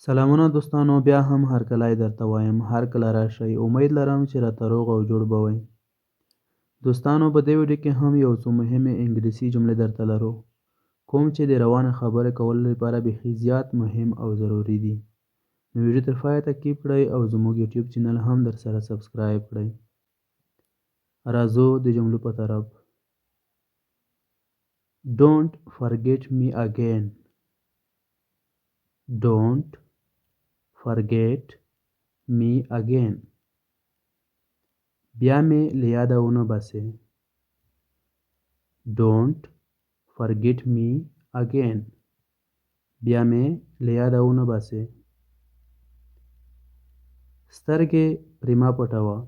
سلامونه دوستانو، بیا هم هرکلی درته وایم، هر کله راشئ. امید لرم چې راته روغ او جوړ به وئ. دوستانو، په دې ویډیو کې هم یو څو مهمې انګلیسي جملې درته لرو، کوم چې د روانې خبرې کولو لپاره بیخي زیات مهم او ضروري دي. نو ویډیو تر پایه تعقیب کړئ او زموږ یوټیوب چینل هم درسره سبسکرایب کړئ. راځو د جملو په طرف. Don't forget me again. Don't forget me again. بیا مې له یاده ونه باسې. Don't forget me again. بیا مې له یاده ونه باسې. سترګې پرې مه پټوه.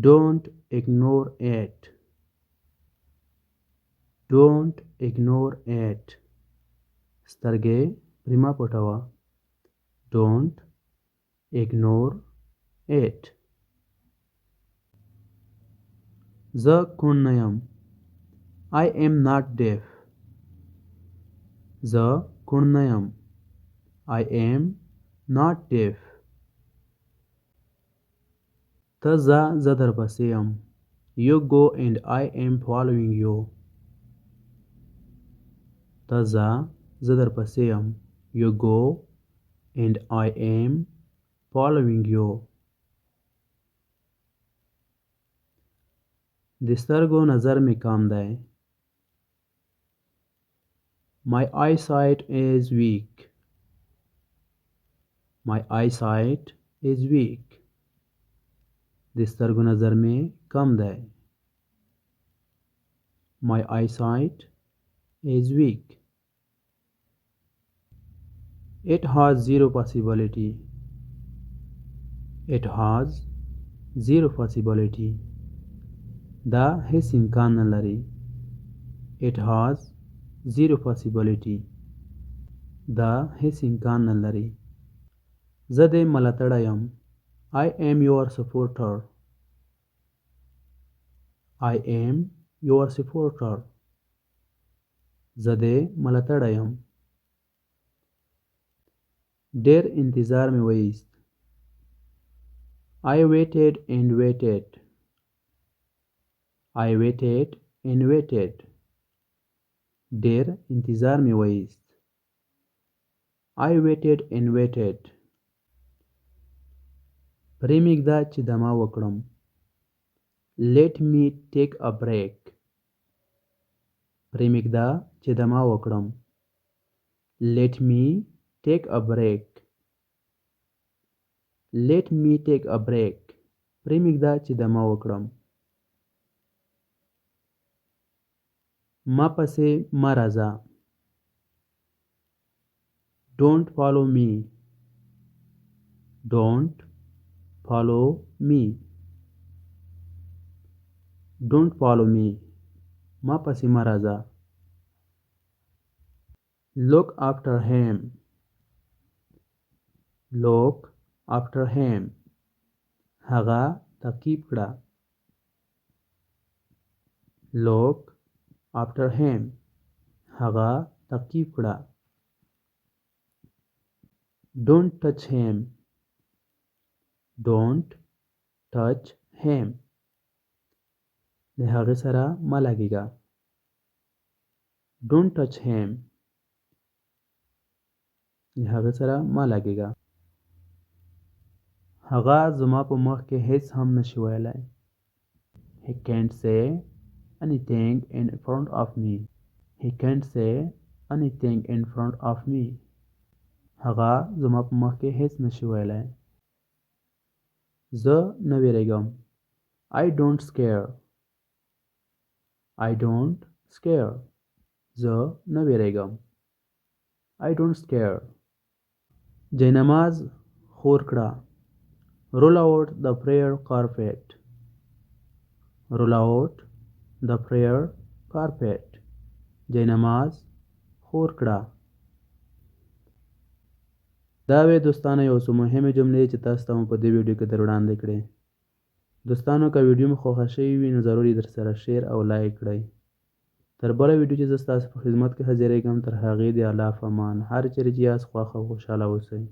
Don't ignore it. Don't ignore it. سترګې پرې مه پټوه. Don't ignore it. زه کڼ نه یم. I am not deaf. زه کڼ نه یم. I am not deaf. ته ځه، زه درپسې یم. You go and I am following you. ته ځه، زه درپسې یم. You go and I am following you. د سترګو نظر مې کم دی. My eyesight is weak. My eyesight is weak. د سترګو نظر مې کم دی. My eyesight is weak. It has zero possibility. It has zero possibility. دا هیڅ امکان نه لري. It has zero possibility. دا هیڅ امکان نه لري. زه دې ملاتړی یم. I am your supporter. I am your supporter. زه دې ملاتړی یم. ډېر انتظار مې وایست. I waited and waited. I waited and waited. ډېر انتظار مې وایست. I waited and waited. پرې مېږده چې دمه وکړم. Let me take a break. پرې مېږده چې دمه وکړم. Let me take a break. Let me take a break. پرې مېږده چې دمه وکړم. ما پسې مه راځه. Don't follow me. Don't follow me. Don't follow me. ما پسې مه راځه. Look after him. Look after him. هغه تعقیب کړه. Look after him. هغه تعقیب کړه. Don't touch him. Don't touch him. د هغه سره مه لګېږه. Don't touch him. د هغه سره مه لګېږه. هغه زما په مخ کې هیڅ هم نشي ویلی. He can't say anything in front of me. He can't say anything in front of me. هغه زما په مخ کې هیڅ نشي ویلی. زه نه ویریږم. I don't scare. I don't scare. زه نه ویریږم. I don't scare. جاینماز خور کړه. Roll out the prayer carpet. Roll out the prayer carpet. جاینماز خور کړه. دا وې دوستانو یو څو مهمې جملې چې تاسو ته مو په دې ویډیو کې در وړاندې کړې. دوستانو که ویډیو مو خوښه شوې وي نو ضرور یې درسره شیر او لایک کړئ. تر بله ویډیو چې زه ستاسو په خدمت کې حاضرېږم، تر هغې د الله په امان. هر چیرې چې یاست خوښ او خوشحاله اوسئ.